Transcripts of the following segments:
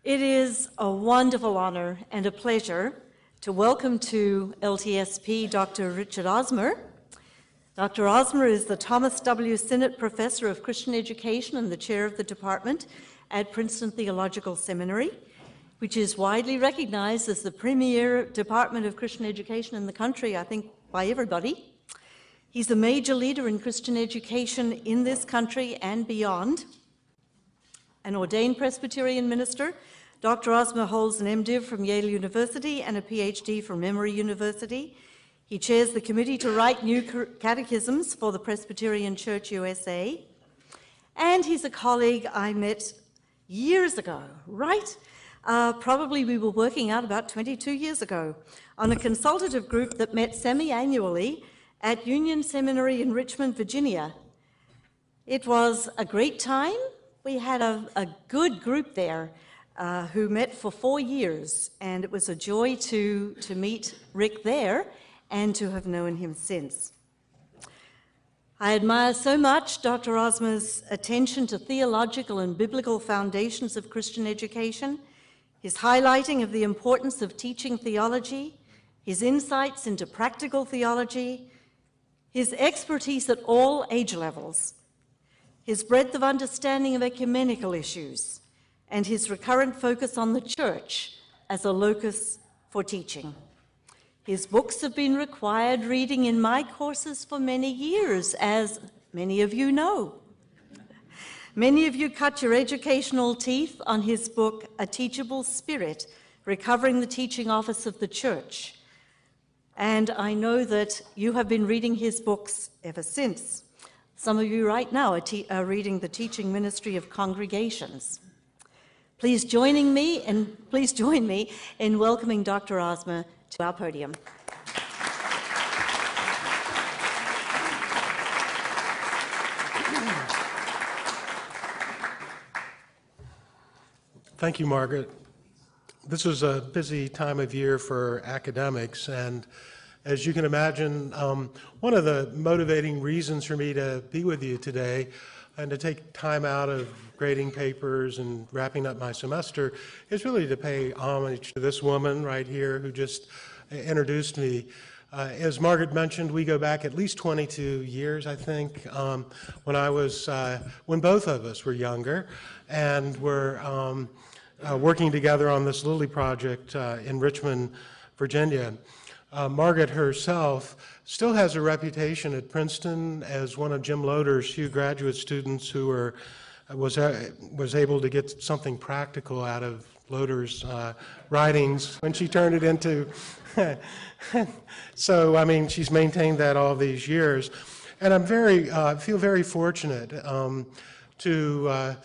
It is a wonderful honor and a pleasure to welcome to LTSP Dr. Richard Osmer. Dr. Osmer is the Thomas W. Sinnott Professor of Christian Education and the Chair of the Department at Princeton Theological Seminary, which is widely recognized as the premier Department of Christian Education in the country, I think, by everybody. He's a major leader in Christian education in this country and beyond. An ordained Presbyterian minister, Dr. Osmer holds an MDiv from Yale University and a PhD from Emory University. He chairs the committee to write new catechisms for the Presbyterian Church USA. And he's a colleague I met years ago, right? Probably we were working out about 22 years ago on a consultative group that met semi-annually at Union Seminary in Richmond, Virginia. It was a great time. We had a good group there who met for 4 years, and it was a joy to meet Rick there and to have known him since. I admire so much Dr. Osmer's attention to theological and biblical foundations of Christian education, his highlighting of the importance of teaching theology, his insights into practical theology, his expertise at all age levels, his breadth of understanding of ecumenical issues, and his recurrent focus on the church as a locus for teaching. His books have been required reading in my courses for many years, as many of you know. Many of you cut your educational teeth on his book, A Teachable Spirit, Recovering the Teaching Office of the Church. And I know that you have been reading his books ever since. Some of you right now are reading The Teaching Ministry of Congregations. Please join me in welcoming Dr. Osmer to our podium. Thank you, Margaret. This is a busy time of year for academics, and as you can imagine, one of the motivating reasons for me to be with you today and to take time out of grading papers and wrapping up my semester is really to pay homage to this woman right here who just introduced me. As Margaret mentioned, we go back at least 22 years, I think, when both of us were younger and were working together on this Lily project in Richmond, Virginia. Margaret herself still has a reputation at Princeton as one of Jim Loder's few graduate students who was able to get something practical out of Loder's writings when she turned it into. So, I mean, she's maintained that all these years. And I feel very fortunate to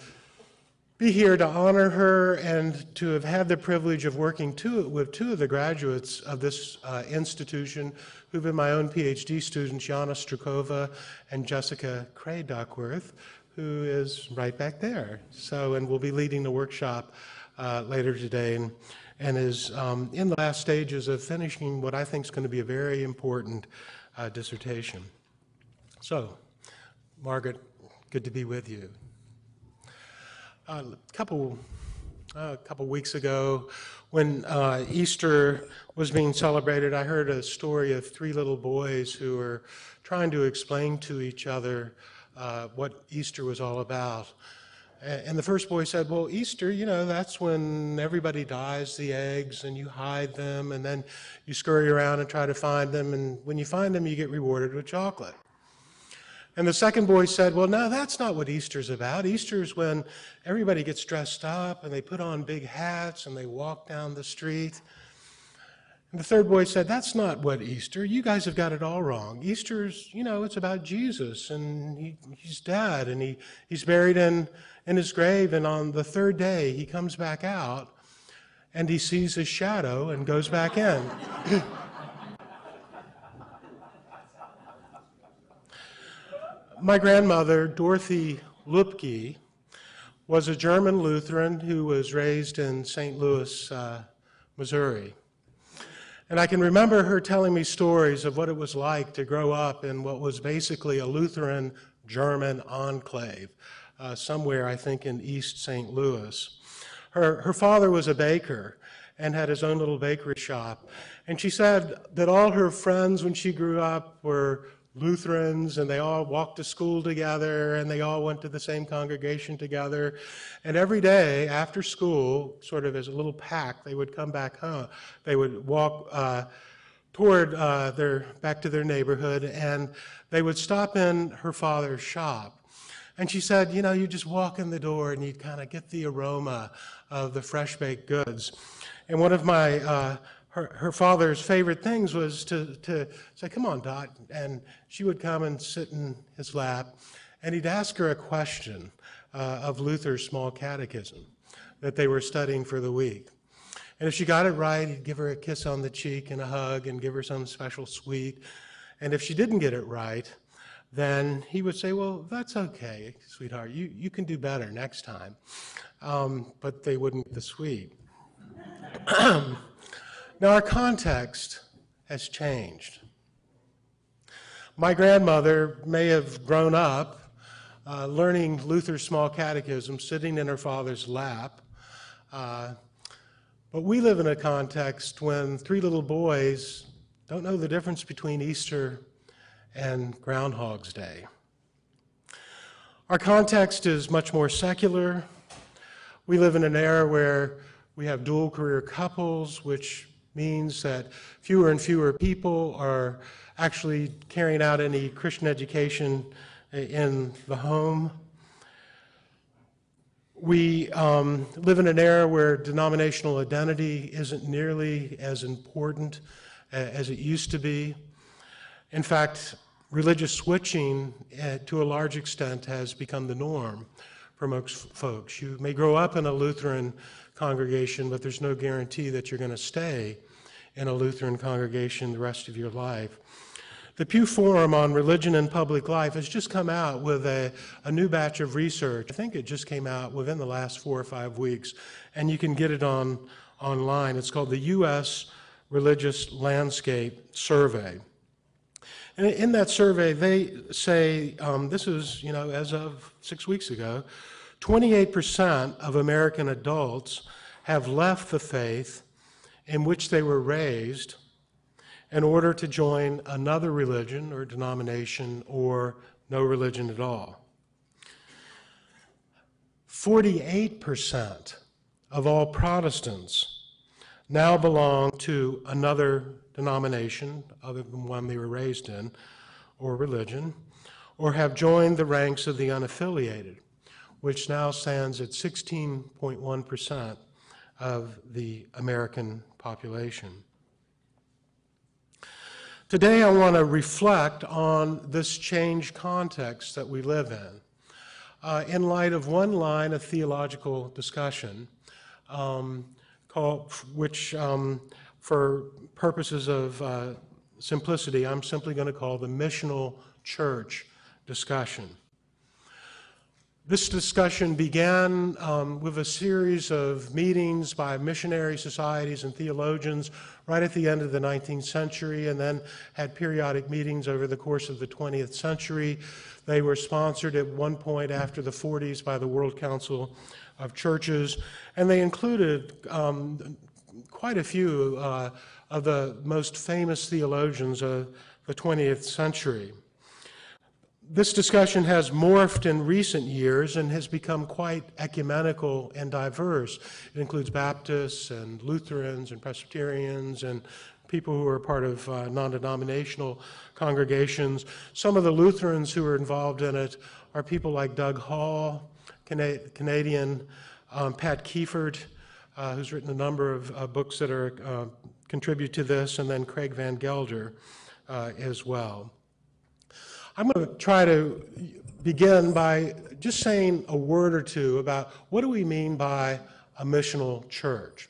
be here to honor her and to have had the privilege of working with two of the graduates of this institution who've been my own PhD students, Jana Strukova and Jessica Cray Duckworth, who is right back there. And will be leading the workshop later today and is in the last stages of finishing what I think is going to be a very important dissertation. So, Margaret, good to be with you. A couple weeks ago, when Easter was being celebrated, I heard a story of three little boys who were trying to explain to each other what Easter was all about. And the first boy said, well, Easter, you know, that's when everybody dyes the eggs and you hide them and then you scurry around and try to find them, and when you find them, you get rewarded with chocolate. And the second boy said, well, no, that's not what Easter's about. Easter's when everybody gets dressed up and they put on big hats and they walk down the street. And the third boy said, that's not what Easter. You guys have got it all wrong. Easter's, you know, it's about Jesus, and he's dead, and he's buried in his grave, and on the third day he comes back out and he sees his shadow and goes back in. My grandmother, Dorothy Lupke, was a German Lutheran who was raised in St. Louis, Missouri. And I can remember her telling me stories of what it was like to grow up in what was basically a Lutheran German enclave, somewhere, I think, in East St. Louis. Her father was a baker and had his own little bakery shop. And she said that all her friends when she grew up were Lutherans, and they all walked to school together, and they all went to the same congregation together. And every day after school, sort of as a little pack, they would come back home. They would walk back to their neighborhood, and they would stop in her father's shop. And she said, you know, you just walk in the door and you'd kind of get the aroma of the fresh baked goods. And one of her father's favorite things was to say, come on, Dot. And she would come and sit in his lap, and he'd ask her a question of Luther's small catechism that they were studying for the week. And if she got it right, he'd give her a kiss on the cheek and a hug and give her some special sweet. And if she didn't get it right, then he would say, well, that's okay, sweetheart. You can do better next time. But they wouldn't get the sweet. Now, our context has changed. My grandmother may have grown up learning Luther's small catechism, sitting in her father's lap. But we live in a context when 3 little boys don't know the difference between Easter and Groundhog's Day. Our context is much more secular. We live in an era where we have dual career couples, which means that fewer and fewer people are actually carrying out any Christian education in the home. We live in an era where denominational identity isn't nearly as important as it used to be. In fact, religious switching to a large extent has become the norm for most folks. You may grow up in a Lutheran congregation, but there's no guarantee that you're going to stay in a Lutheran congregation the rest of your life. The Pew Forum on Religion and Public Life has just come out with a new batch of research. I think it just came out within the last 4 or 5 weeks, and you can get it online. It's called the U.S. Religious Landscape Survey. And in that survey, they say, this is, as of 6 weeks ago, 28% of American adults have left the faith in which they were raised in order to join another religion or denomination or no religion at all. 48% of all Protestants now belong to another denomination other than one they were raised in or religion, or have joined the ranks of the unaffiliated, which now stands at 16.1% of the American population. Today I want to reflect on this changed context that we live in light of one line of theological discussion which for purposes of simplicity, I'm simply going to call the missional church discussion. This discussion began with a series of meetings by missionary societies and theologians right at the end of the 19th century, and then had periodic meetings over the course of the 20th century. They were sponsored at one point after the 40s by the World Council of Churches, and they included quite a few of the most famous theologians of the 20th century. This discussion has morphed in recent years and has become quite ecumenical and diverse. It includes Baptists and Lutherans and Presbyterians and people who are part of non-denominational congregations. Some of the Lutherans who are involved in it are people like Doug Hall, Canadian, Pat Kiefert, who's written a number of books that contribute to this, and then Craig Van Gelder as well. I'm going to try to begin by just saying a word or two about what do we mean by a missional church.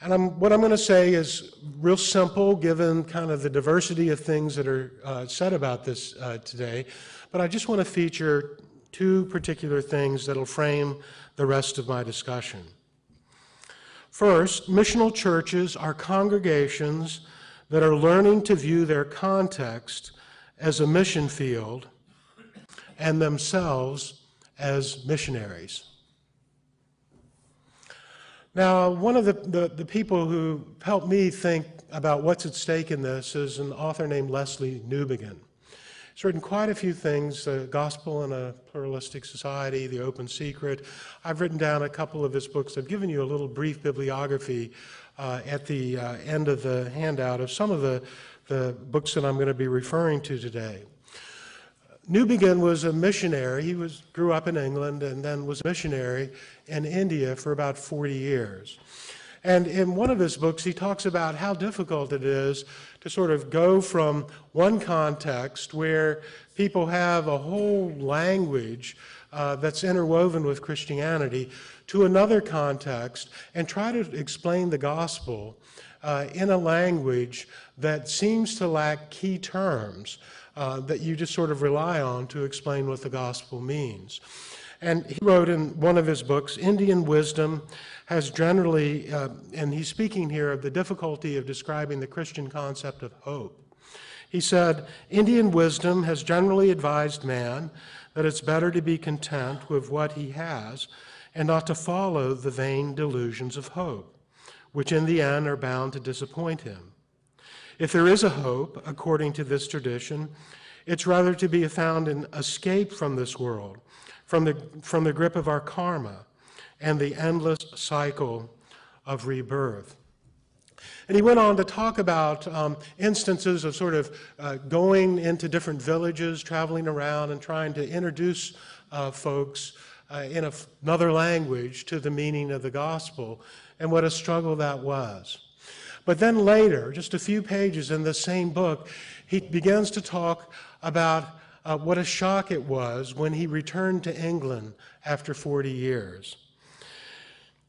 And what I'm going to say is real simple, given kind of the diversity of things that are said about this today, but I just want to feature 2 particular things that will frame the rest of my discussion. First, missional churches are congregations that are learning to view their context as a mission field and themselves as missionaries. Now, one of the people who helped me think about what's at stake in this is an author named Leslie Newbigin. He's written quite a few things, The Gospel in a Pluralistic Society, The Open Secret. I've written down a couple of his books. I've given you a little brief bibliography at the end of the handout of some of the books that I'm going to be referring to today. Newbigin was a missionary. He grew up in England and then was a missionary in India for about 40 years. And in one of his books, he talks about how difficult it is to sort of go from one context where people have a whole language that's interwoven with Christianity to another context and try to explain the gospel in a language that seems to lack key terms that you just sort of rely on to explain what the gospel means. And he wrote in one of his books, Indian wisdom has generally, and he's speaking here of the difficulty of describing the Christian concept of hope. He said, Indian wisdom has generally advised man that it's better to be content with what he has and not to follow the vain delusions of hope, which in the end are bound to disappoint him. If there is a hope, according to this tradition, it's rather to be found in escape from this world, from the grip of our karma, and the endless cycle of rebirth. And he went on to talk about instances of sort of going into different villages, traveling around and trying to introduce folks in another language to the meaning of the gospel, and what a struggle that was. But then later, just a few pages in the same book, he begins to talk about what a shock it was when he returned to England after 40 years.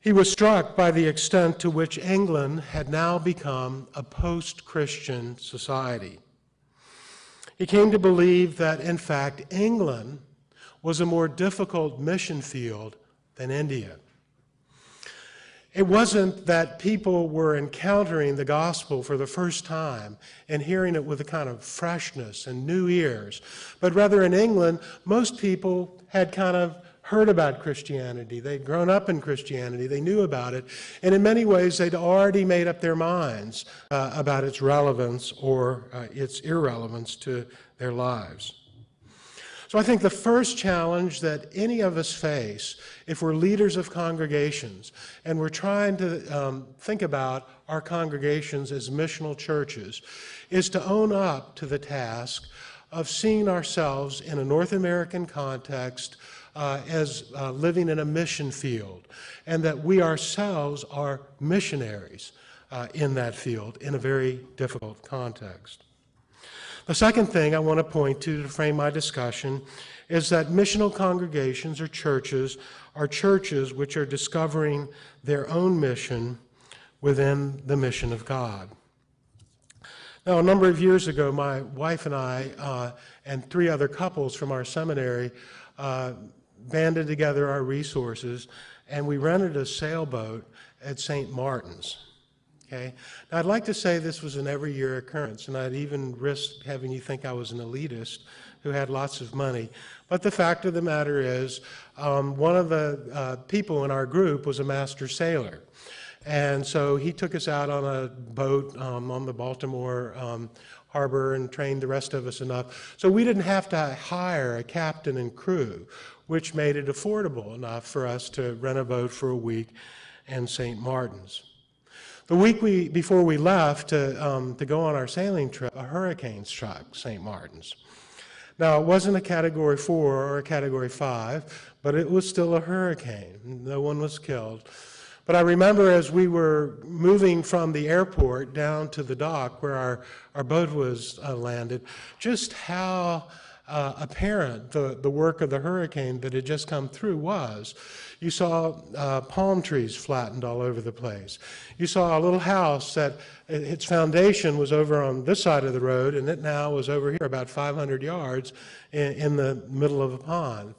He was struck by the extent to which England had now become a post-Christian society. He came to believe that, in fact, England was a more difficult mission field than India. It wasn't that people were encountering the gospel for the first time and hearing it with a kind of freshness and new ears, but rather in England, most people had kind of heard about Christianity. They'd grown up in Christianity. They knew about it. And in many ways, they'd already made up their minds about its relevance or its irrelevance to their lives. So I think the first challenge that any of us face, if we're leaders of congregations and we're trying to think about our congregations as missional churches, is to own up to the task of seeing ourselves in a North American context as living in a mission field, and that we ourselves are missionaries in that field in a very difficult context. The second thing I want to point to frame my discussion is that missional congregations or churches are churches which are discovering their own mission within the mission of God. Now, a number of years ago, my wife and I and 3 other couples from our seminary banded together our resources, and we rented a sailboat at St. Martin's. Okay? Now, I'd like to say this was an every year occurrence, and I'd even risk having you think I was an elitist who had lots of money. But the fact of the matter is, one of the people in our group was a master sailor. And so he took us out on a boat on the Baltimore harbor and trained the rest of us enough. So we didn't have to hire a captain and crew, which made it affordable enough for us to rent a boat for a week in St. Martin's. The week before we left to go on our sailing trip, a hurricane struck St. Martin's. Now, it wasn't a Category 4 or a Category 5, but it was still a hurricane. No one was killed. But I remember as we were moving from the airport down to the dock where our boat was landed, just how apparent the work of the hurricane that had just come through was. You saw palm trees flattened all over the place. You saw a little house that its foundation was over on this side of the road, and it now was over here about 500 yards in the middle of a pond.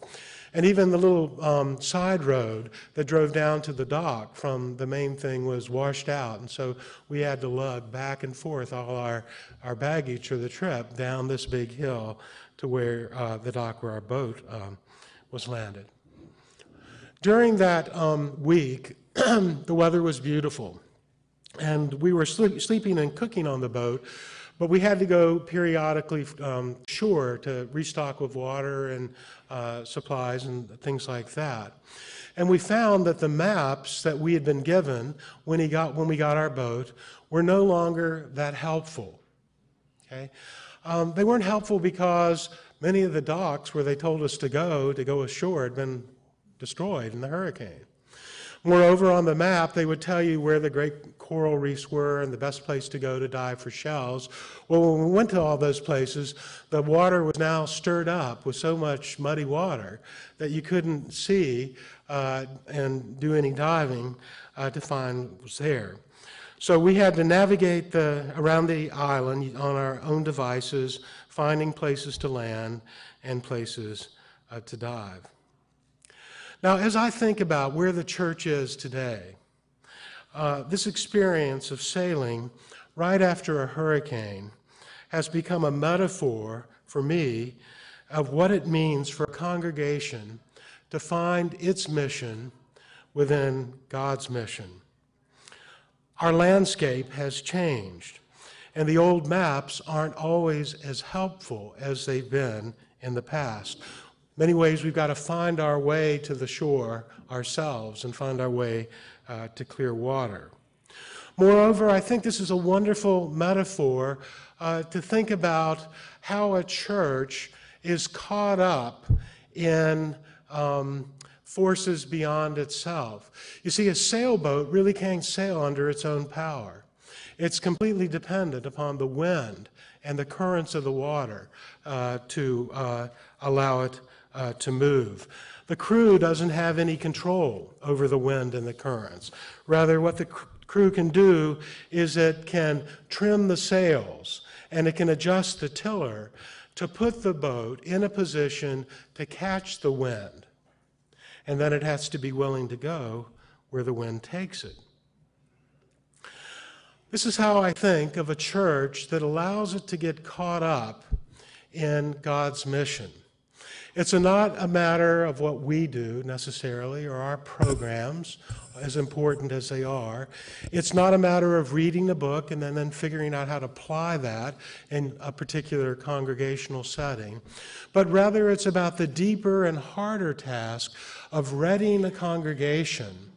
And even the little side road that drove down to the dock from the main thing was washed out. And so we had to lug back and forth all our baggage for the trip down this big hill to where the dock where our boat was landed. During that week, the weather was beautiful. And we were sleeping and cooking on the boat, but we had to go periodically shore to restock with water and supplies and things like that. And we found that the maps that we had been given when we got our boat were no longer that helpful. Okay? They weren't helpful because many of the docks where they told us to go ashore had been destroyed in the hurricane. Moreover, on the map, they would tell you where the great coral reefs were and the best place to go to dive for shells. Well, when we went to all those places, the water was now stirred up with so much muddy water that you couldn't see and do any diving to find what was there. So we had to navigate around the island on our own devices, finding places to land and places to dive. Now, as I think about where the church is today, this experience of sailing right after a hurricane has become a metaphor for me of what it means for a congregation to find its mission within God's mission. Our landscape has changed, and the old maps aren't always as helpful as they've been in the past. Many ways we've got to find our way to the shore ourselves and find our way to clear water. Moreover, I think this is a wonderful metaphor to think about how a church is caught up in forces beyond itself. You see, a sailboat really can't sail under its own power. It's completely dependent upon the wind and the currents of the water to allow it to move. The crew doesn't have any control over the wind and the currents. Rather, what the crew can do is it can trim the sails and it can adjust the tiller to put the boat in a position to catch the wind. And then it has to be willing to go where the wind takes it. This is how I think of a church that allows it to get caught up in God's mission. It's not a matter of what we do necessarily or our programs, as important as they are. It's not a matter of reading a book and then figuring out how to apply that in a particular congregational setting, but rather it's about the deeper and harder task of readying a congregation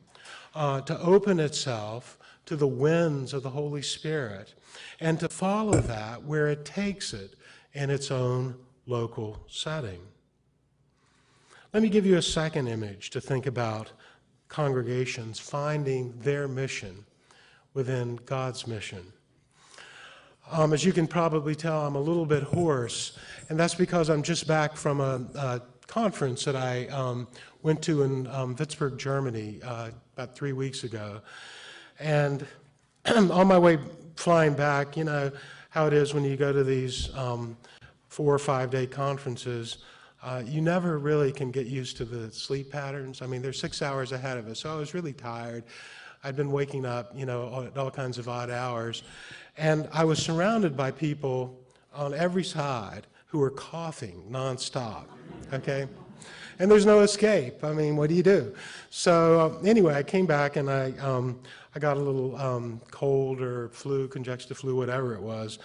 to open itself to the winds of the Holy Spirit and to follow that where it takes it in its own local setting. Let me give you a second image to think about congregations finding their mission within God's mission. As you can probably tell, I'm a little bit hoarse, and that's because I'm just back from a conference that I went to in Würzburg, Germany, about 3 weeks ago. And on my way flying back, you know how it is when you go to these 4 or 5 day conferences. You never really can get used to the sleep patterns. I mean, they're 6 hours ahead of us, so I was really tired. I'd been waking up, you know, at all kinds of odd hours. And I was surrounded by people on every side who were coughing nonstop, okay? And there's no escape. I mean, what do you do? So anyway, I came back and I got a little cold or flu, congestive flu, whatever it was,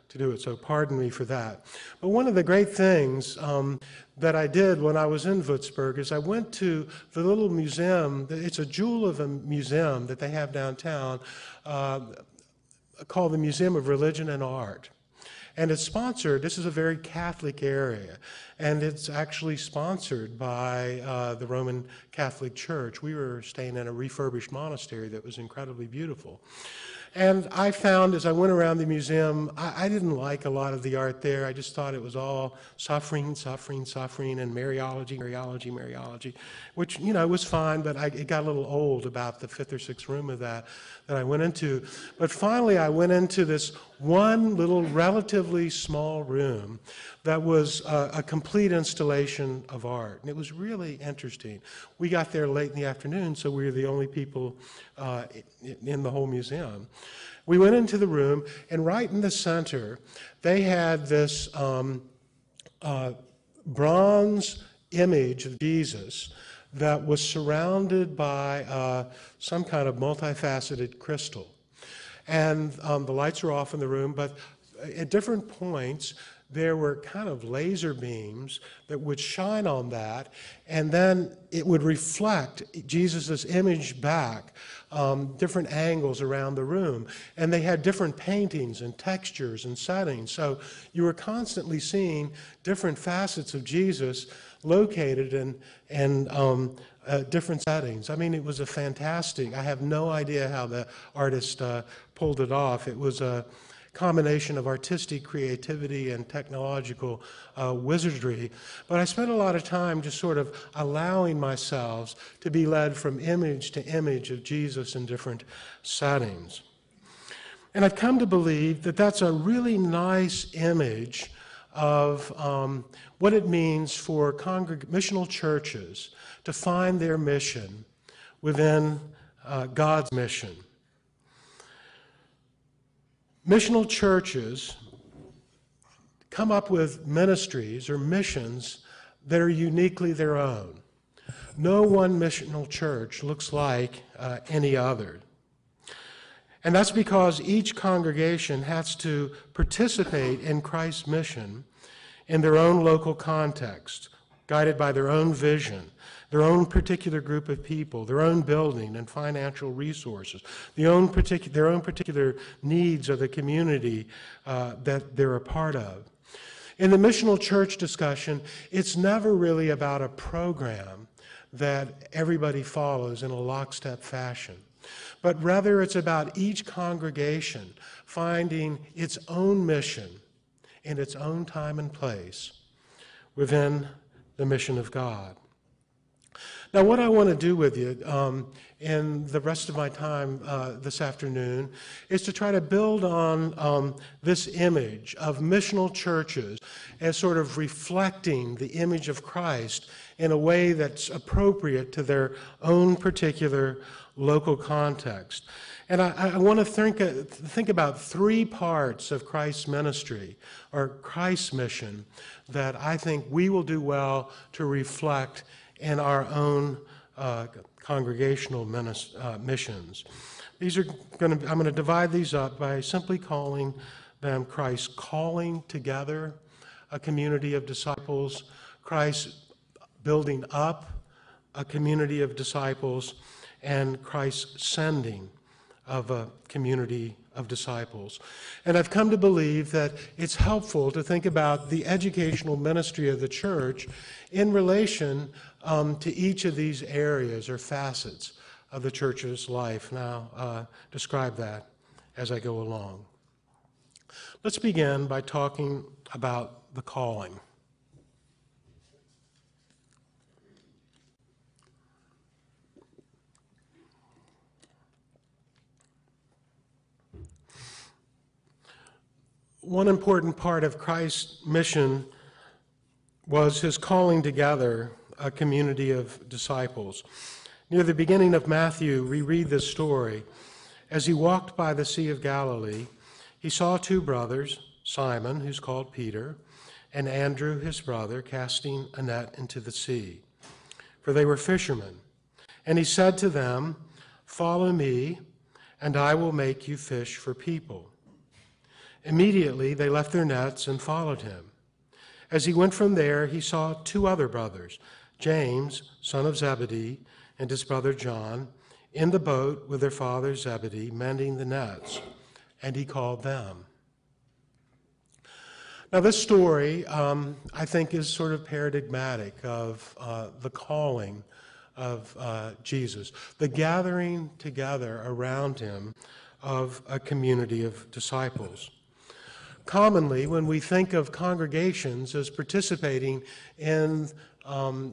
to do it, so pardon me for that. But one of the great things that I did when I was in Würzburg is I went to the little museum. It's a jewel of a museum that they have downtown called the Museum of Religion and Art. And it's sponsored, this is a very Catholic area, and it's actually sponsored by the Roman Catholic Church. We were staying in a refurbished monastery that was incredibly beautiful. And I found as I went around the museum, I didn't like a lot of the art there. I just thought it was all suffering, suffering, suffering, and Mariology, Mariology, Mariology, which, you know, was fine, but it got a little old about the 5th or 6th room of that I went into. But finally, I went into this one little relatively small room that was a complete installation of art. And it was really interesting. We got there late in the afternoon, so we were the only people in the whole museum. We went into the room, and right in the center, they had this bronze image of Jesus that was surrounded by some kind of multifaceted crystal. And the lights were off in the room, but at different points, there were kind of laser beams that would shine on that, and then it would reflect Jesus' image back, different angles around the room. And they had different paintings and textures and settings. So you were constantly seeing different facets of Jesus located in different settings. I mean, it was a fantastic, I have no idea how the artist pulled it off. It was a combination of artistic creativity and technological wizardry. But I spent a lot of time just sort of allowing myself to be led from image to image of Jesus in different settings. And I've come to believe that that's a really nice image of what it means for missional churches to find their mission within God's mission. Missional churches come up with ministries or missions that are uniquely their own. No one missional church looks like any other. And that's because each congregation has to participate in Christ's mission in their own local context, guided by their own vision, their own particular group of people, their own building and financial resources, their own particular needs of the community that they're a part of. In the missional church discussion, it's never really about a program that everybody follows in a lockstep fashion, but rather it's about each congregation finding its own mission in its own time and place within the mission of God. Now, what I want to do with you in the rest of my time this afternoon is to try to build on this image of missional churches as sort of reflecting the image of Christ in a way that's appropriate to their own particular local context. And I want to think about three parts of Christ's ministry or Christ's mission that I think we will do well to reflect in our own congregational missions. I'm going to divide these up by simply calling them Christ calling together a community of disciples, Christ building up a community of disciples, and Christ sending of a community of disciples. And I've come to believe that it's helpful to think about the educational ministry of the church in relation to each of these areas or facets of the church's life. Now, describe that as I go along. Let's begin by talking about the calling. One important part of Christ's mission was his calling together a community of disciples. Near the beginning of Matthew, we read this story. As he walked by the Sea of Galilee, he saw two brothers, Simon, who's called Peter, and Andrew, his brother, casting a net into the sea, for they were fishermen. And he said to them, "Follow me, and I will make you fish for people." Immediately they left their nets and followed him. As he went from there, he saw two other brothers, James, son of Zebedee, and his brother John, in the boat with their father Zebedee, mending the nets, and he called them. Now this story, I think, is sort of paradigmatic of the calling of Jesus, the gathering together around him of a community of disciples. Commonly, when we think of congregations as participating in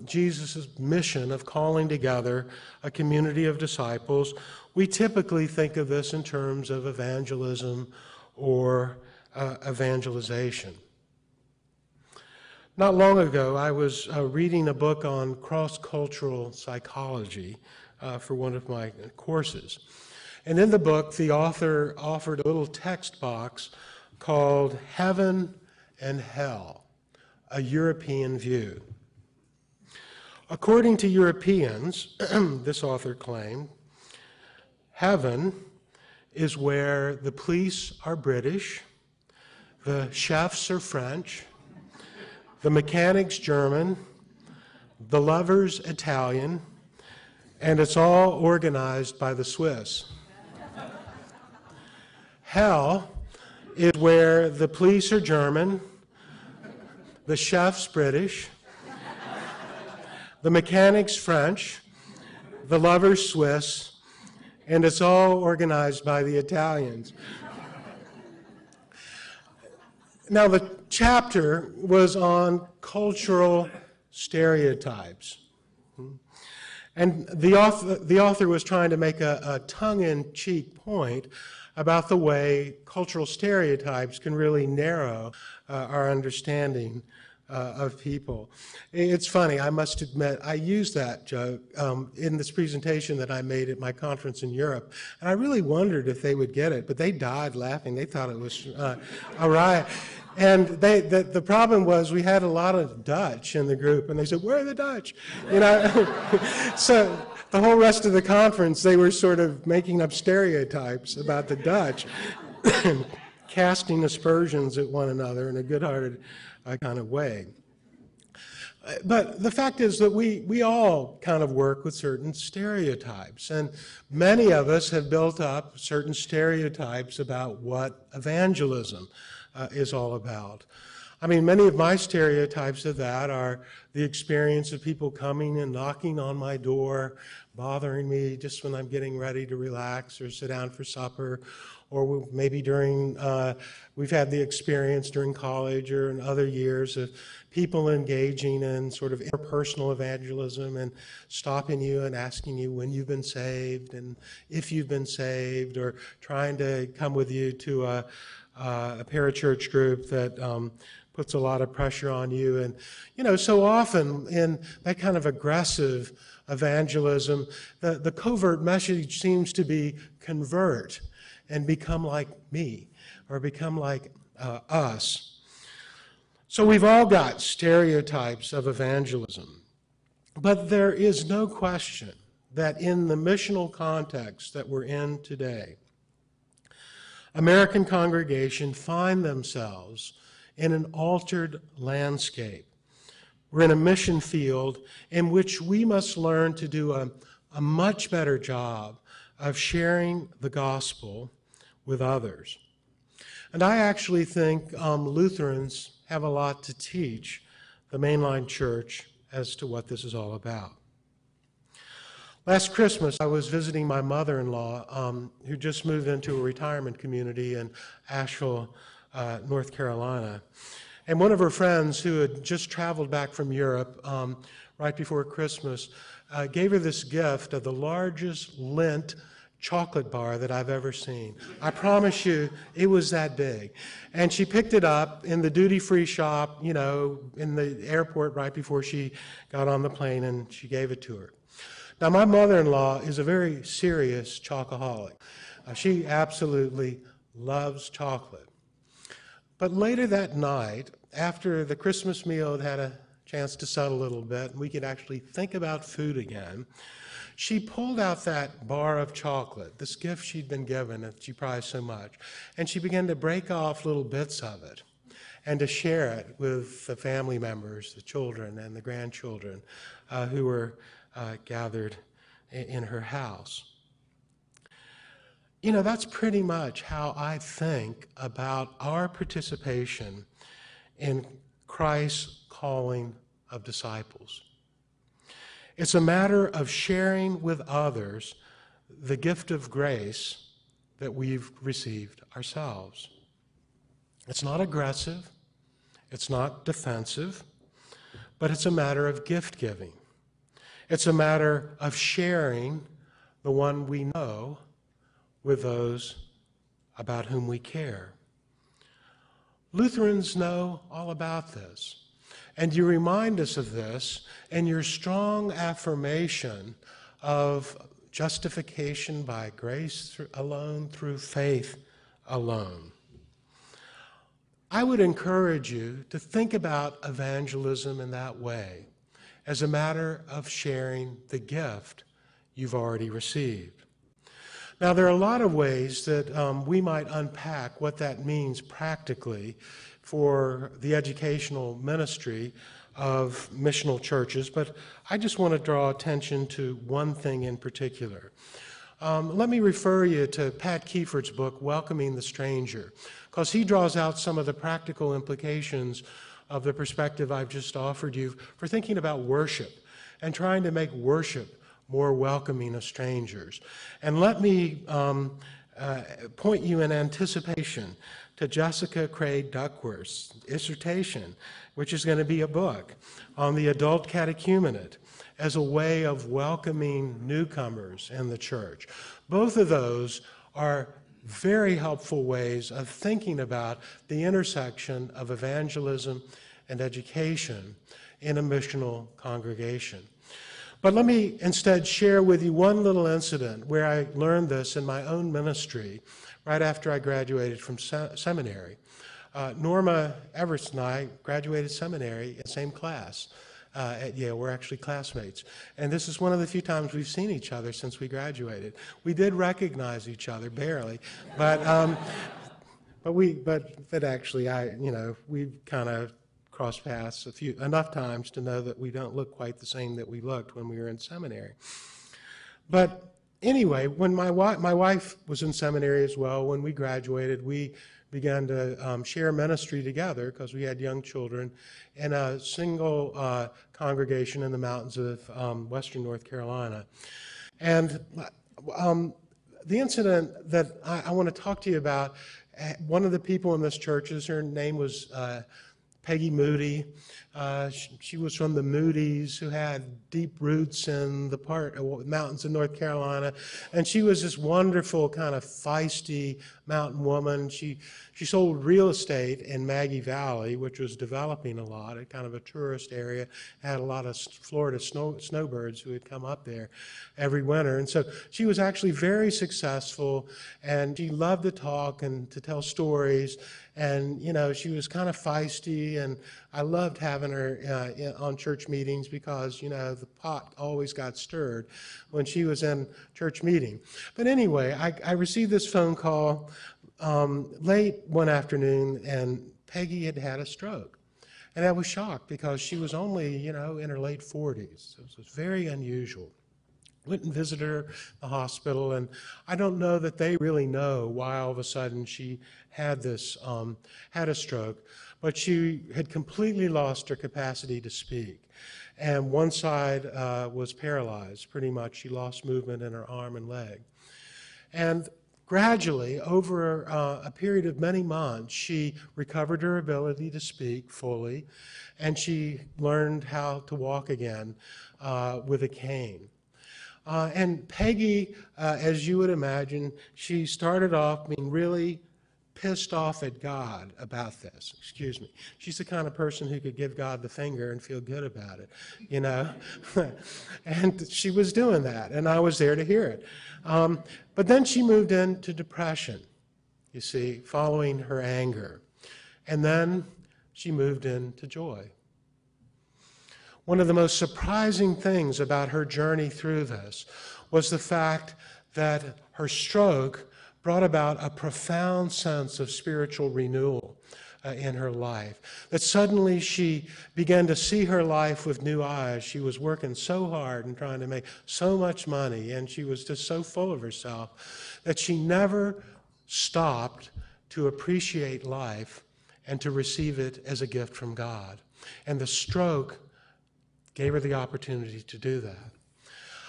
Jesus' mission of calling together a community of disciples, we typically think of this in terms of evangelism or evangelization. Not long ago, I was reading a book on cross-cultural psychology for one of my courses. And in the book, the author offered a little text box called Heaven and Hell, a European View. According to Europeans, this author claimed, heaven is where the police are British, the chefs are French, the mechanics German, the lovers Italian, and it's all organized by the Swiss. Hell is where the police are German, the chefs British, the mechanics French, the lovers Swiss, and it's all organized by the Italians. Now, the chapter was on cultural stereotypes. And the author was trying to make a tongue-in-cheek point about the way cultural stereotypes can really narrow our understanding of people. It's funny, I must admit, I used that joke in this presentation that I made at my conference in Europe, and I really wondered if they would get it, but they died laughing. They thought it was a riot. And the problem was we had a lot of Dutch in the group, and they said, "Where are the Dutch?" You know, so the whole rest of the conference, they were sort of making up stereotypes about the Dutch, casting aspersions at one another in a good-hearted kind of way. But the fact is that we all kind of work with certain stereotypes, and many of us have built up certain stereotypes about what evangelism is all about. I mean, many of my stereotypes of that are the experience of people coming and knocking on my door, bothering me just when I'm getting ready to relax or sit down for supper, or maybe during, we've had the experience during college or in other years of people engaging in sort of interpersonal evangelism and stopping you and asking you when you've been saved and if you've been saved, or trying to come with you to a parachurch group that puts a lot of pressure on you. And, you know, so often in that kind of aggressive evangelism, the covert message seems to be convert and become like me, or become like us. So we've all got stereotypes of evangelism, but there is no question that in the missional context that we're in today, American congregations find themselves in an altered landscape. We're in a mission field in which we must learn to do a much better job of sharing the gospel with others. And I actually think Lutherans have a lot to teach the mainline church as to what this is all about. Last Christmas, I was visiting my mother-in-law, who just moved into a retirement community in Asheville, North Carolina. And one of her friends who had just traveled back from Europe right before Christmas gave her this gift of the largest Lindt chocolate bar that I've ever seen. I promise you, it was that big. And she picked it up in the duty-free shop, you know, in the airport right before she got on the plane, and she gave it to her. Now, my mother-in-law is a very serious chocoholic. She absolutely loves chocolate. But later that night, after the Christmas meal had had a chance to settle a little bit, and we could actually think about food again, she pulled out that bar of chocolate, this gift she'd been given that she prized so much, and she began to break off little bits of it and to share it with the family members, the children and the grandchildren who were gathered in her house. You know, that's pretty much how I think about our participation in Christ's calling of disciples. It's a matter of sharing with others the gift of grace that we've received ourselves. It's not aggressive, it's not defensive, but it's a matter of gift giving. It's a matter of sharing the one we know with those about whom we care. Lutherans know all about this. And you remind us of this in your strong affirmation of justification by grace alone, through faith alone. I would encourage you to think about evangelism in that way as a matter of sharing the gift you've already received. Now, there are a lot of ways that we might unpack what that means practically for the educational ministry of missional churches, but I just want to draw attention to one thing in particular. Let me refer you to Pat Kiefert's book, Welcoming the Stranger, because he draws out some of the practical implications of the perspective I've just offered you for thinking about worship and trying to make worship more welcoming of strangers. And let me point you in anticipation to Jessica Craig Duckworth's dissertation, which is going to be a book on the adult catechumenate as a way of welcoming newcomers in the church. Both of those are very helpful ways of thinking about the intersection of evangelism and education in a missional congregation. But let me instead share with you one little incident where I learned this in my own ministry right after I graduated from seminary. Norma Everest and I graduated seminary in the same class at Yale. We're actually classmates. And this is one of the few times we've seen each other since we graduated. We did recognize each other, barely, but actually, we've kind of crossed paths enough times to know that we don't look quite the same that we looked when we were in seminary. But anyway, when my wife was in seminary as well, when we graduated, we began to share ministry together because we had young children in a single congregation in the mountains of western North Carolina. And the incident that I want to talk to you about, one of the people in this church, her name was Peggy Moody. She was from the Moody's, who had deep roots in the part of mountains of North Carolina, and she was this wonderful kind of feisty mountain woman. She sold real estate in Maggie Valley, which was developing a lot, a kind of a tourist area. Had a lot of Florida snowbirds who would come up there every winter, and so she was actually very successful, and she loved to talk and to tell stories. And, she was kind of feisty, and I loved having her on church meetings because, the pot always got stirred when she was in church meeting. But anyway, I received this phone call late one afternoon, and Peggy had had a stroke. And I was shocked because she was only, in her late 40s. So it was very unusual. Went and visited her at the hospital, and I don't know that they really know why all of a sudden she had had a stroke, but she had completely lost her capacity to speak. And one side was paralyzed, pretty much. She lost movement in her arm and leg. And gradually, over a period of many months, she recovered her ability to speak fully, and she learned how to walk again with a cane. And Peggy, as you would imagine, she started off being really pissed off at God about this. Excuse me. She's the kind of person who could give God the finger and feel good about it, And she was doing that, and I was there to hear it. But then she moved into depression, you see, following her anger. And then she moved into joy. One of the most surprising things about her journey through this was the fact that her stroke brought about a profound sense of spiritual renewal in her life. That suddenly she began to see her life with new eyes. She was working so hard and trying to make so much money, and she was just so full of herself that she never stopped to appreciate life and to receive it as a gift from God. And the stroke gave her the opportunity to do that.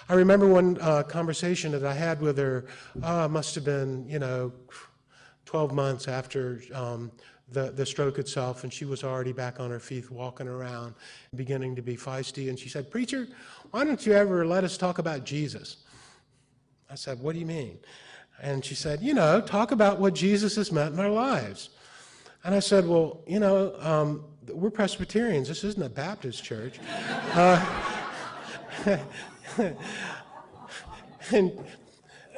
I remember one conversation that I had with her, must have been, 12 months after the stroke itself, and she was already back on her feet, walking around, beginning to be feisty. And she said, "Preacher, why don't you ever let us talk about Jesus?" I said, "What do you mean?" And she said, "Talk about what Jesus has meant in our lives." And I said, "Well, we're Presbyterians. This isn't a Baptist church." And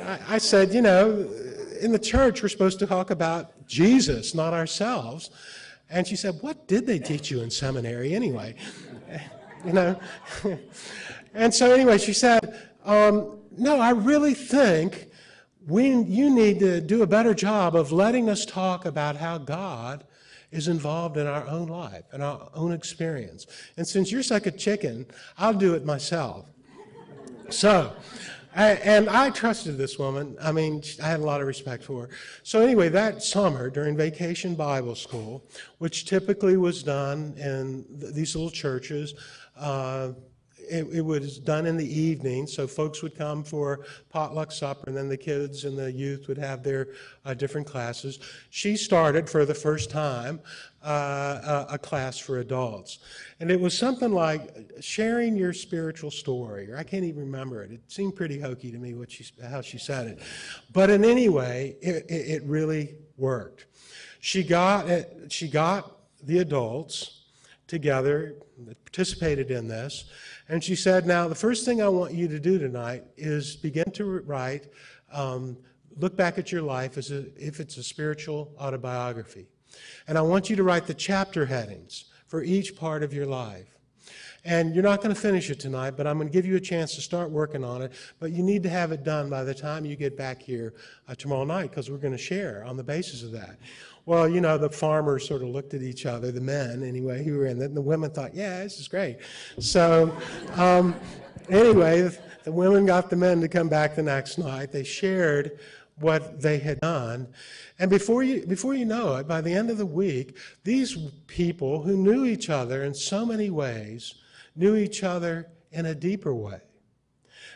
I said, in the church, we're supposed to talk about Jesus, not ourselves. And she said, "What did they teach you in seminary anyway?" you know. And so anyway, she said, no, I really think you need to do a better job of letting us talk about how God is involved in our own life and our own experience. And since you're such a chicken, I'll do it myself. So, and I trusted this woman. I mean, I had a lot of respect for her. So anyway, that summer during Vacation Bible School, which typically was done in these little churches, it was done in the evening, so folks would come for potluck supper, and then the kids and the youth would have their different classes. She started, for the first time, a class for adults. And it was something like sharing your spiritual story, or I can't even remember it. It seemed pretty hokey to me how she said it. But in any way, it really worked. She got the adults together, that participated in this, and she said, now the first thing I want you to do tonight is begin to write, look back at your life as if it's a spiritual autobiography. And I want you to write the chapter headings for each part of your life. And you're not going to finish it tonight, but I'm going to give you a chance to start working on it. But you need to have it done by the time you get back here tomorrow night, because we're going to share on the basis of that. Well, you know, the farmers sort of looked at each other, the men anyway, who were in it, and the women thought, yeah, this is great. So anyway, the women got the men to come back the next night. They shared what they had done. And before you know it, by the end of the week, these people who knew each other in so many ways knew each other in a deeper way,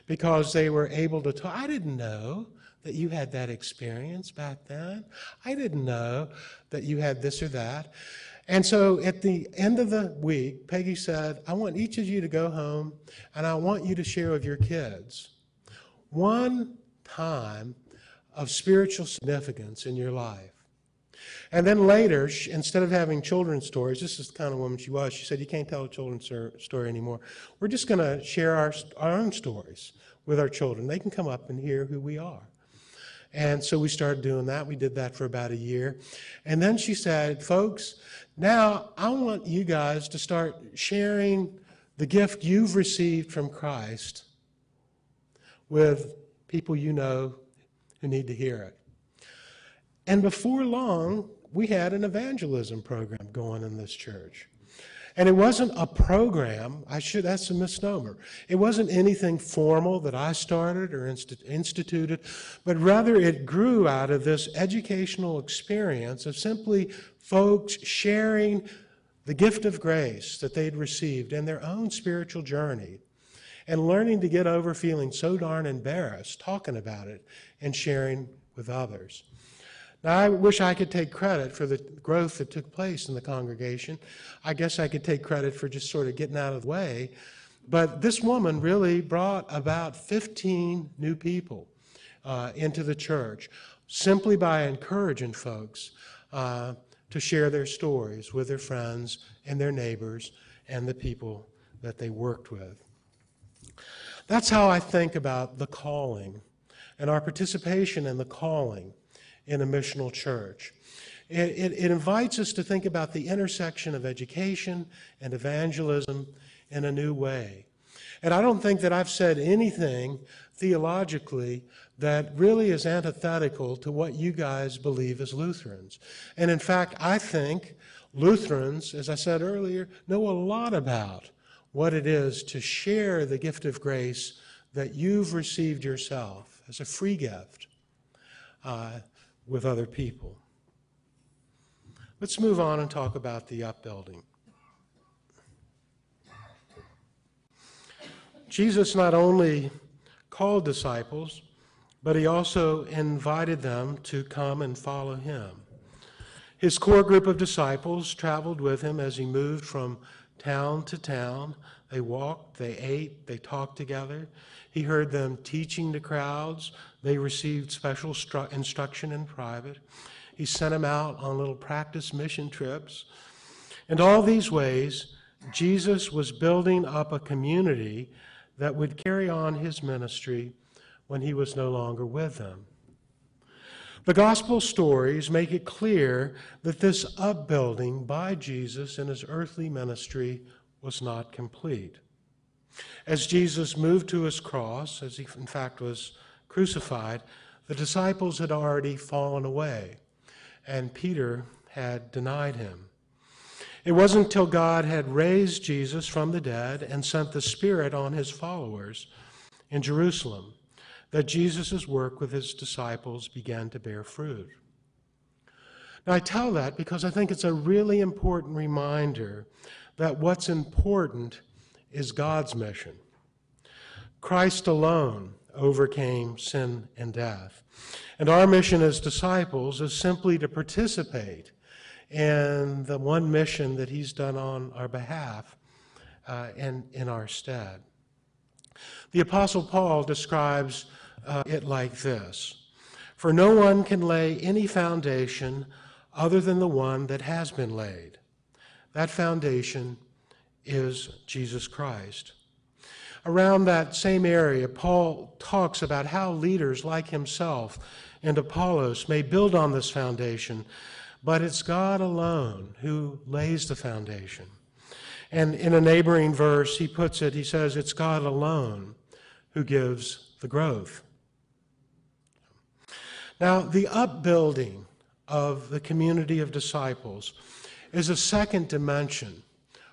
because they were able to talk. I didn't know that you had that experience back then. I didn't know that you had this or that. And so at the end of the week, Peggy said, I want each of you to go home, and I want you to share with your kids one time of spiritual significance in your life. And then later, instead of having children's stories, this is the kind of woman she was, she said, you can't tell a children's story anymore. We're just going to share our own stories with our children. They can come up and hear who we are. And so we started doing that. We did that for about a year. And then she said, folks, now I want you guys to start sharing the gift you've received from Christ with people you know who need to hear it. And before long, we had an evangelism program going in this church. And it wasn't a program, that's a misnomer. It wasn't anything formal that I started or instituted, but rather it grew out of this educational experience of simply folks sharing the gift of grace that they'd received in their own spiritual journey, and learning to get over feeling so darn embarrassed talking about it and sharing with others. Now, I wish I could take credit for the growth that took place in the congregation. I guess I could take credit for just sort of getting out of the way. But this woman really brought about 15 new people into the church, simply by encouraging folks to share their stories with their friends and their neighbors and the people that they worked with. That's how I think about the calling and our participation in the calling in a missional church. It invites us to think about the intersection of education and evangelism in a new way. And I don't think that I've said anything theologically that really is antithetical to what you guys believe as Lutherans. And in fact, I think Lutherans, as I said earlier, know a lot about what it is to share the gift of grace that you've received yourself as a free gift with other people. Let's move on and talk about the upbuilding. Jesus not only called disciples, but he also invited them to come and follow him. His core group of disciples traveled with him as he moved from town to town. They walked, they ate, they talked together. He heard them teaching the crowds. They received special instruction in private. He sent them out on little practice mission trips. In all these ways, Jesus was building up a community that would carry on his ministry when he was no longer with them. The gospel stories make it clear that this upbuilding by Jesus in his earthly ministry was not complete. As Jesus moved to his cross, as he in fact was crucified, the disciples had already fallen away, and Peter had denied him. It wasn't until God had raised Jesus from the dead and sent the Spirit on his followers in Jerusalem that Jesus' work with his disciples began to bear fruit. Now, I tell that because I think it's a really important reminder that what's important is God's mission. Christ alone overcame sin and death. And our mission as disciples is simply to participate in the one mission that he's done on our behalf and in our stead. The Apostle Paul describes it like this: "For no one can lay any foundation other than the one that has been laid. That foundation is Jesus Christ." Around that same area, Paul talks about how leaders like himself and Apollos may build on this foundation, but it's God alone who lays the foundation. And in a neighboring verse, he puts it, he says, it's God alone who gives the growth. Now, the upbuilding of the community of disciples is a second dimension,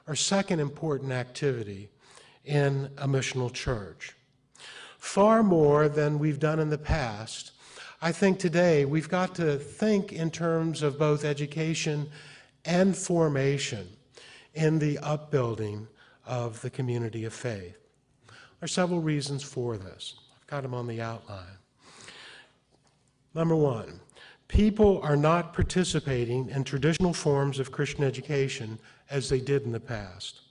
or second important activity in a missional church. Far more than we've done in the past, I think today we've got to think in terms of both education and formation in the upbuilding of the community of faith. There are several reasons for this. I've got them on the outline. Number one, people are not participating in traditional forms of Christian education as they did in the past.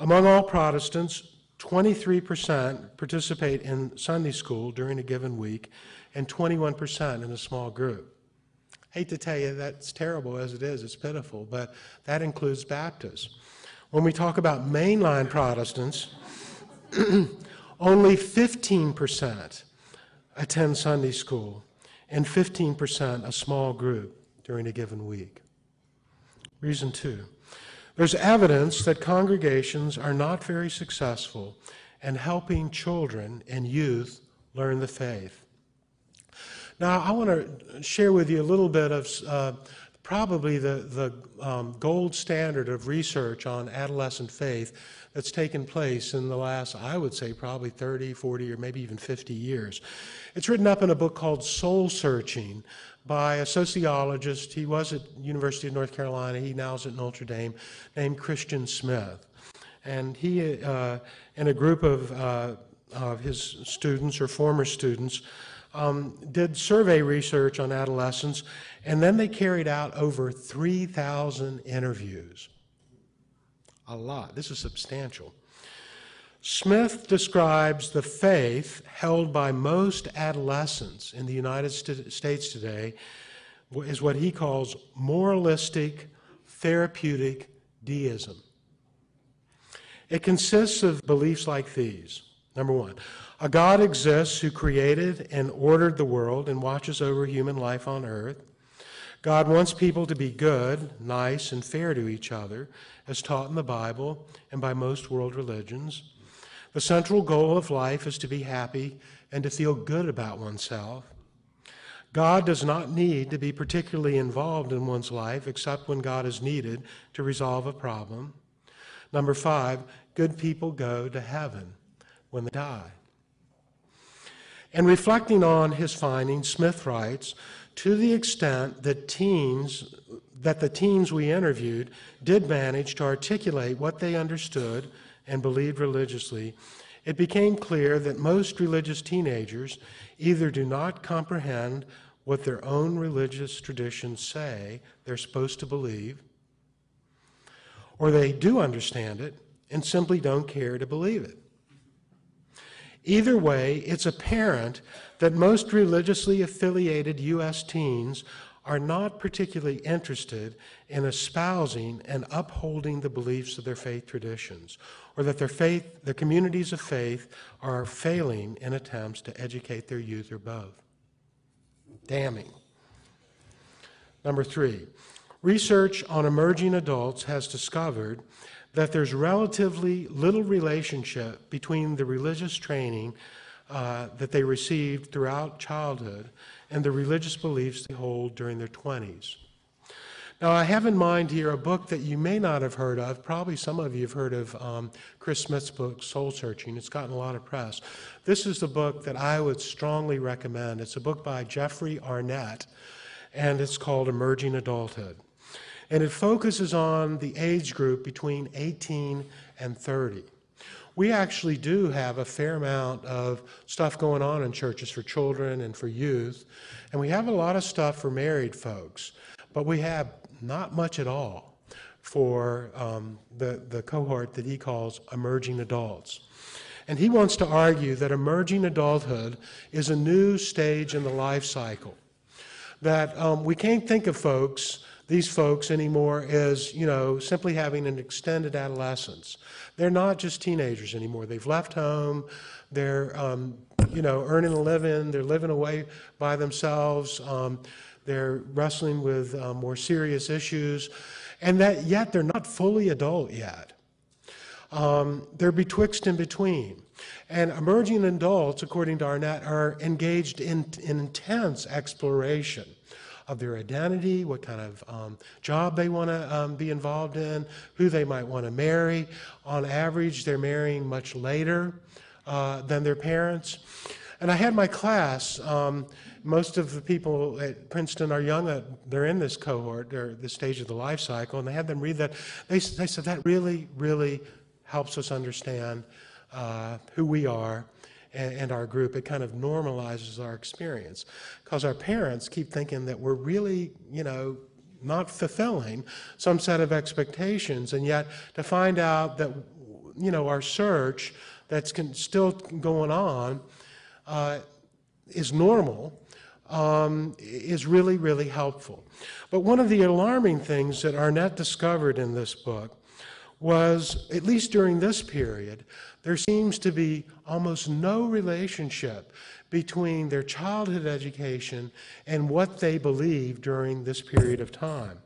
Among all Protestants, 23% participate in Sunday school during a given week and 21% in a small group. I hate to tell you that's terrible as it is, it's pitiful, but that includes Baptists. When we talk about mainline Protestants, only 15% attend Sunday school and 15% a small group during a given week. Reason two, there's evidence that congregations are not very successful in helping children and youth learn the faith. Now, I want to share with you a little bit of probably the gold standard of research on adolescent faith that's taken place in the last, I would say, probably 30, 40, or maybe even 50 years. It's written up in a book called Soul Searching by a sociologist. He was at University of North Carolina. He now is at Notre Dame, named Christian Smith. And he, and a group of his students or former students, did survey research on adolescents, and then they carried out over 3,000 interviews. A lot. This is substantial. Smith describes the faith held by most adolescents in the United States today as what he calls moralistic, therapeutic deism. It consists of beliefs like these. Number one, a God exists who created and ordered the world and watches over human life on earth. God wants people to be good, nice, and fair to each other, as taught in the Bible and by most world religions. The central goal of life is to be happy and to feel good about oneself. God does not need to be particularly involved in one's life except when God is needed to resolve a problem. Number five, good people go to heaven when they die. And reflecting on his findings, Smith writes, to the extent that the teens we interviewed did manage to articulate what they understood and believed religiously, it became clear that most religious teenagers either do not comprehend what their own religious traditions say they're supposed to believe, or they do understand it and simply don't care to believe it. Either way, it's apparent that most religiously affiliated U.S. teens are not particularly interested in espousing and upholding the beliefs of their faith traditions, or that their communities of faith are failing in attempts to educate their youth, or both. Damning. Number three, research on emerging adults has discovered that there's relatively little relationship between the religious training that they received throughout childhood and the religious beliefs they hold during their 20s. Now, I have in mind here a book that you may not have heard of. Probably some of you have heard of Chris Smith's book, Soul Searching. It's gotten a lot of press. This is the book that I would strongly recommend. It's a book by Jeffrey Arnett, and it's called Emerging Adulthood. And it focuses on the age group between 18 and 30. We actually do have a fair amount of stuff going on in churches for children and for youth, and we have a lot of stuff for married folks, but we have not much at all for the cohort that he calls emerging adults. And he wants to argue that emerging adulthood is a new stage in the life cycle, that we can't think of these folks anymore as, simply having an extended adolescence. They're not just teenagers anymore. They've left home, they're, earning a living, they're living away by themselves, they're wrestling with more serious issues, and that yet they're not fully adult yet. They're betwixt and between. And emerging adults, according to Arnett, are engaged in intense exploration of their identity, what kind of job they want to be involved in, who they might want to marry. On average, they're marrying much later than their parents. And I had my class, most of the people at Princeton are young, they're in this cohort, they're this stage of the life cycle, and they had them read that. They said that really, really helps us understand who we are and our group. It kind of normalizes our experience, because our parents keep thinking that we're really, not fulfilling some set of expectations, and yet to find out that, our search that's still going on is normal, is really, really helpful. But one of the alarming things that Arnett discovered in this book was, at least during this period, there seems to be almost no relationship between their childhood education and what they believe during this period of time.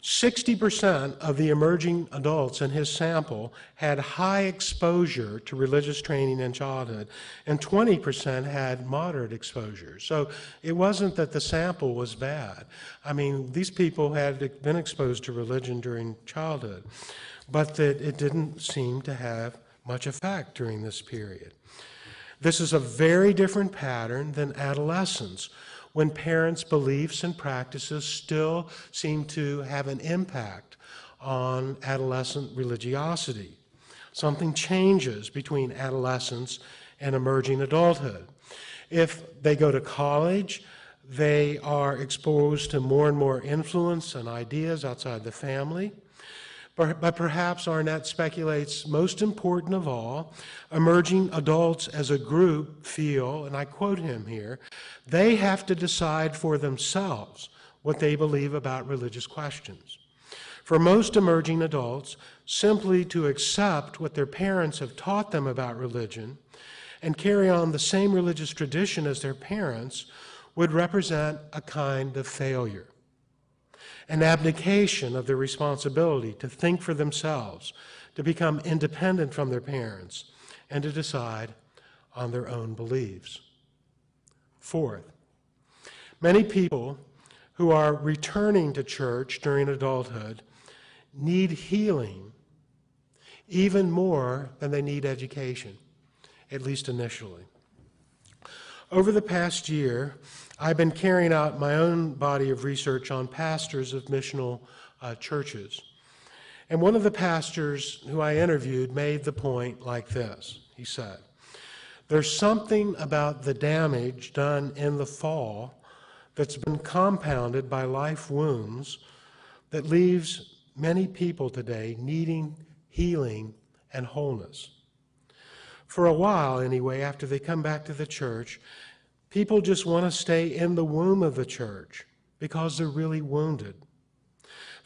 60% of the emerging adults in his sample had high exposure to religious training in childhood, and 20% had moderate exposure. So it wasn't that the sample was bad. I mean, these people had been exposed to religion during childhood, but that it didn't seem to have much effect during this period. This is a very different pattern than adolescence, when parents' beliefs and practices still seem to have an impact on adolescent religiosity. Something changes between adolescence and emerging adulthood. If they go to college, they are exposed to more and more influence and ideas outside the family. But perhaps Arnett speculates, most important of all, emerging adults as a group feel, and I quote him here, they have to decide for themselves what they believe about religious questions. For most emerging adults, simply to accept what their parents have taught them about religion and carry on the same religious tradition as their parents would represent a kind of failure, an abdication of their responsibility to think for themselves, to become independent from their parents, and to decide on their own beliefs. Fourth, many people who are returning to church during adulthood need healing even more than they need education, at least initially. Over the past year, I've been carrying out my own body of research on pastors of missional churches. And one of the pastors who I interviewed made the point like this. He said, there's something about the damage done in the fall that's been compounded by life wounds that leaves many people today needing healing and wholeness. For a while, anyway, after they come back to the church, people just want to stay in the womb of the church because they're really wounded.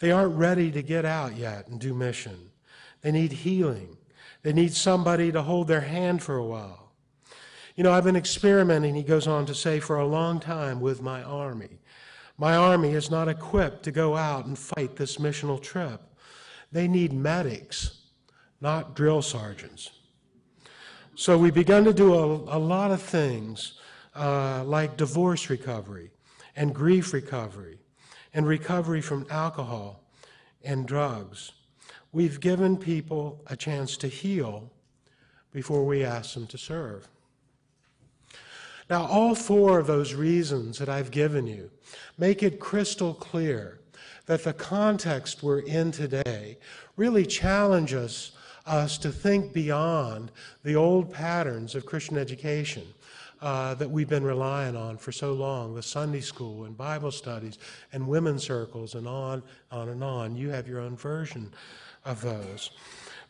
They aren't ready to get out yet and do mission. They need healing. They need somebody to hold their hand for a while. I've been experimenting, he goes on to say, for a long time with my army. My army is not equipped to go out and fight this missional trip. They need medics, not drill sergeants. So we've begun to do a lot of things like divorce recovery and grief recovery and recovery from alcohol and drugs. We've given people a chance to heal before we ask them to serve. Now, all four of those reasons that I've given you make it crystal clear that the context we're in today really challenges us to think beyond the old patterns of Christian education that we've been relying on for so long, the Sunday school and Bible studies and women's circles and on and on. You have your own version of those.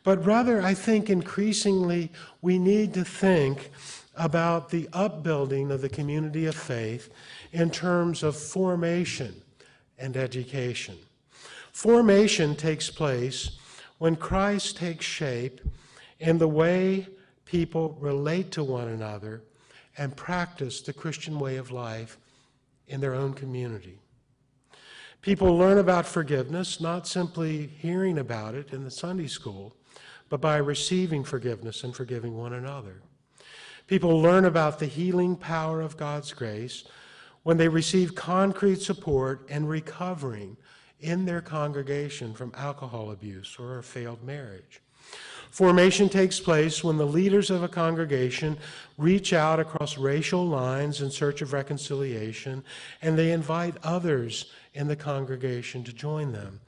But rather, I think increasingly we need to think about the upbuilding of the community of faith in terms of formation and education. Formation takes place when Christ takes shape in the way people relate to one another and practice the Christian way of life in their own community. People learn about forgiveness, not simply hearing about it in the Sunday school, but by receiving forgiveness and forgiving one another. People learn about the healing power of God's grace when they receive concrete support and recovering in their congregation from alcohol abuse or a failed marriage. Formation takes place when the leaders of a congregation reach out across racial lines in search of reconciliation, and they invite others in the congregation to join them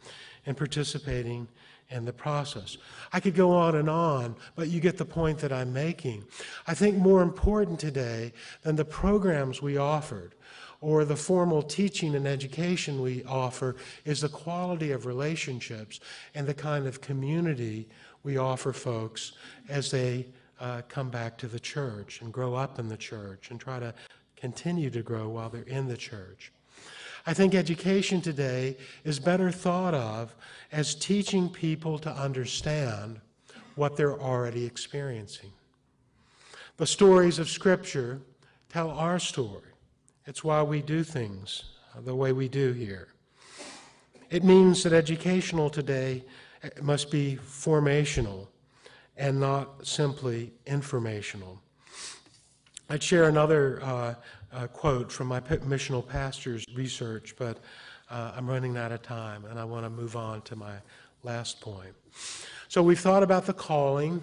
in participating in the process. I could go on, but you get the point that I'm making. I think more important today than the programs we offered or the formal teaching and education we offer is the quality of relationships and the kind of community we offer folks as they come back to the church and grow up in the church and try to continue to grow while they're in the church. I think education today is better thought of as teaching people to understand what they're already experiencing. The stories of Scripture tell our story. It's why we do things the way we do here. It means that educational today must be formational and not simply informational. I'd share another quote from my missional pastor's research, but I'm running out of time, and I want to move on to my last point. So we've thought about the calling,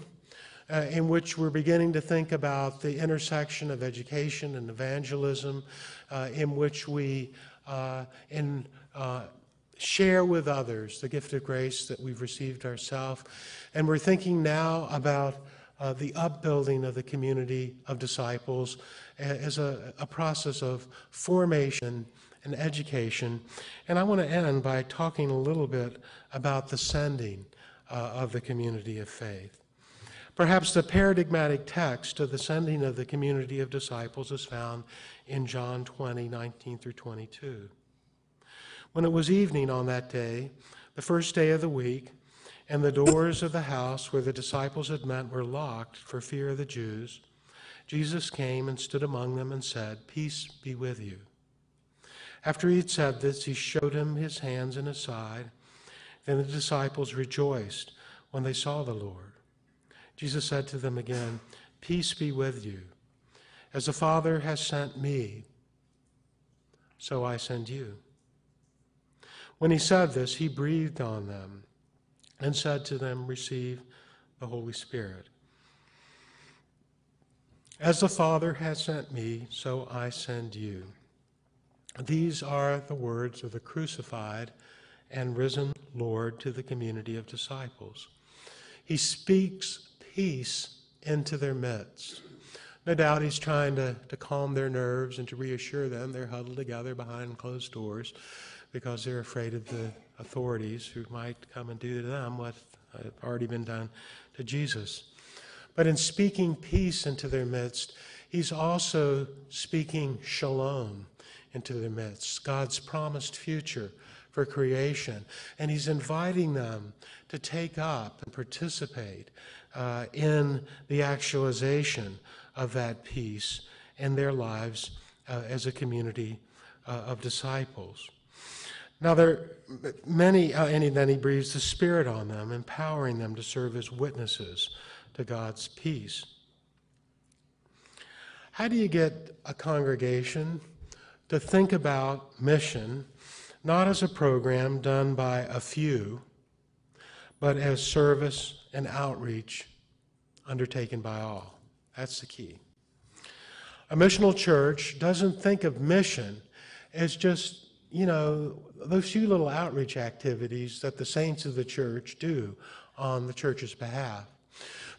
in which we're beginning to think about the intersection of education and evangelism, in which we share with others the gift of grace that we've received ourselves. And we're thinking now about the upbuilding of the community of disciples as a process of formation and education. And I want to end by talking a little bit about the sending of the community of faith. Perhaps the paradigmatic text of the sending of the community of disciples is found in John 20:19 through 22. When it was evening on that day, the first day of the week, and the doors of the house where the disciples had met were locked for fear of the Jews, Jesus came and stood among them and said, "Peace be with you." After he had said this, he showed him his hands and his side. Then the disciples rejoiced when they saw the Lord. Jesus said to them again, "Peace be with you. As the Father has sent me, so I send you." When he said this, he breathed on them and said to them, "Receive the Holy Spirit. As the Father has sent me, so I send you." These are the words of the crucified and risen Lord to the community of disciples. He speaks peace into their midst. No doubt he's trying to calm their nerves and to reassure them. They're huddled together behind closed doors because they're afraid of the authorities who might come and do to them what had already been done to Jesus. But in speaking peace into their midst, he's also speaking shalom into their midst, God's promised future for creation. And he's inviting them to take up and participate in the actualization of that peace in their lives as a community of disciples. Now there are many, and then he breathes the Spirit on them, empowering them to serve as witnesses to God's peace. How do you get a congregation to think about mission not as a program done by a few, but as service and outreach undertaken by all? That's the key. A missional church doesn't think of mission as just, those few little outreach activities that the saints of the church do on the church's behalf.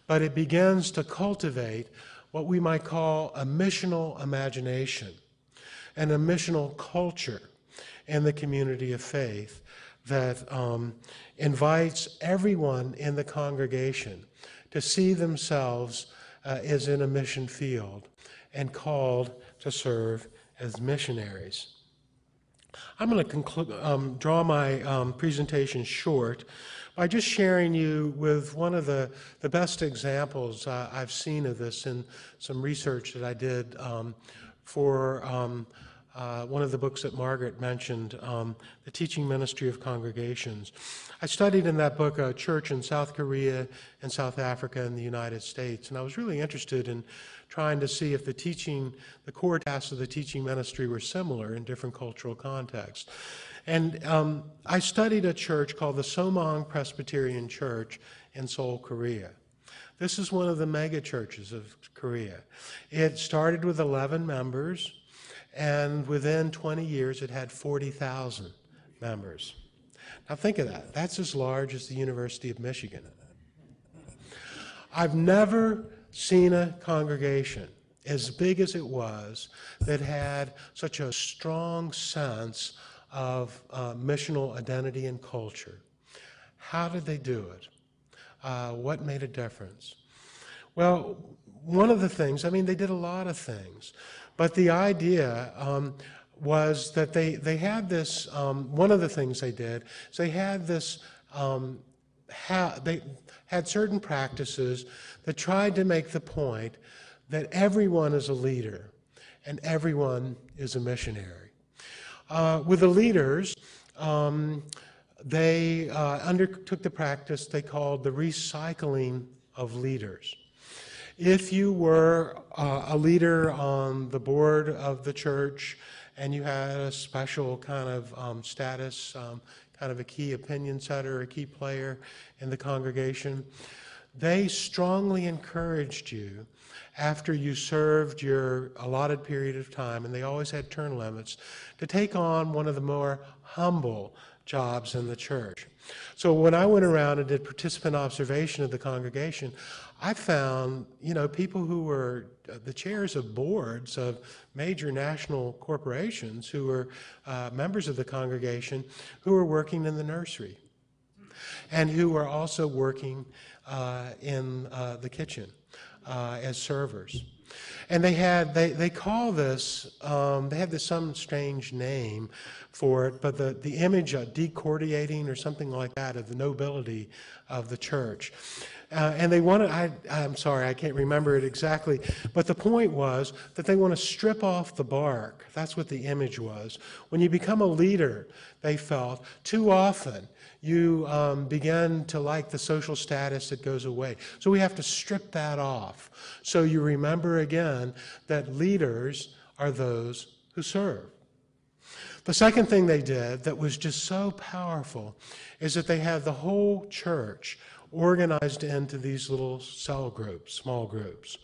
But it begins to cultivate what we might call a missional imagination and a missional culture in the community of faith that invites everyone in the congregation to see themselves as in a mission field and called to serve as missionaries. I'm going to draw my presentation short by just sharing you with one of the best examples I've seen of this in some research that I did for one of the books that Margaret mentioned, The Teaching Ministry of Congregations. I studied in that book a church in South Korea and South Africa and the United States, and I was really interested in trying to see if the core tasks of the teaching ministry were similar in different cultural contexts. And I studied a church called the Somong Presbyterian Church in Seoul, Korea. This is one of the mega churches of Korea. It started with 11 members, and within 20 years it had 40,000 members. Now think of that. That's as large as the University of Michigan. I've never seen a congregation as big as it was that had such a strong sense of missional identity and culture. How did they do it? What made a difference? Well, one of the things, they did a lot of things, but the idea was that they had this, one of the things they did is they had this, they had certain practices that tried to make the point that everyone is a leader and everyone is a missionary. With the leaders, they undertook the practice they called the recycling of leaders. If you were a leader on the board of the church and you had a special kind of status, kind of a key opinion setter, a key player in the congregation, they strongly encouraged you after you served your allotted period of time, and they always had term limits, to take on one of the more humble jobs in the church. So when I went around and did participant observation of the congregation, I found, people who were the chairs of boards of major national corporations who were members of the congregation who were working in the nursery and who were also working in the kitchen as servers. And they call this, they had some strange name for it, but the image of decordiating or something like that of the nobility of the church. And they wanted, I'm sorry, I can't remember it exactly, but the point was that they want to strip off the bark. That's what the image was. When you become a leader, they felt, too often you begin to like the social status that goes away. So we have to strip that off. So you remember again that leaders are those who serve. The second thing they did that was just so powerful is that they had the whole church organized into these little cell groups, small groups.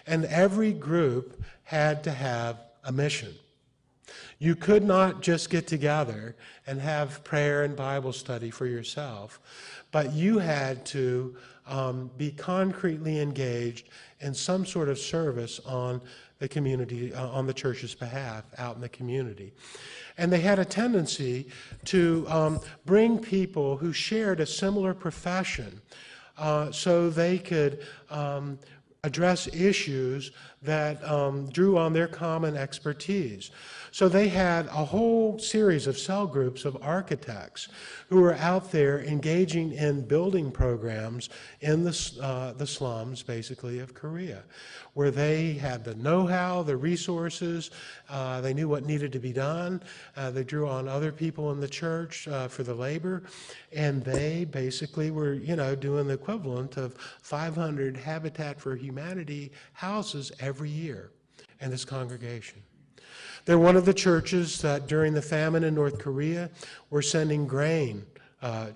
And every group had to have a mission. You could not just get together and have prayer and Bible study for yourself, but you had to be concretely engaged in some sort of service on the community, on the church's behalf, out in the community. And they had a tendency to bring people who shared a similar profession so they could address issues that drew on their common expertise. So they had a whole series of cell groups of architects who were out there engaging in building programs in the slums, basically, of Korea, where they had the know-how, the resources, they knew what needed to be done, they drew on other people in the church for the labor, and they basically were, doing the equivalent of 500 Habitat for Humanity houses every year in this congregation. They're one of the churches that during the famine in North Korea were sending grain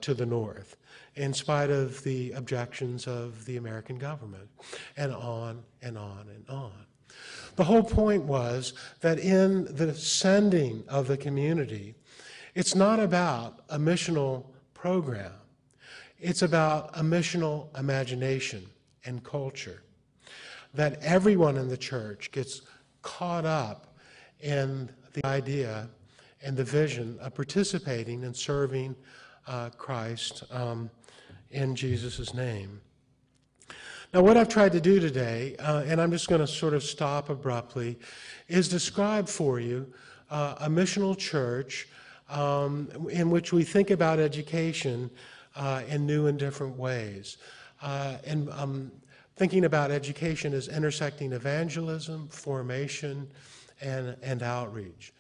to the north in spite of the objections of the American government, and on and on and on. The whole point was that in the sending of the community, it's not about a missional program. It's about a missional imagination and culture, that everyone in the church gets caught up in the idea and the vision of participating and serving Christ in Jesus' name. Now, what I've tried to do today, and I'm just going to sort of stop abruptly, is describe for you a missional church in which we think about education in new and different ways. Thinking about education as intersecting evangelism, formation, and outreach.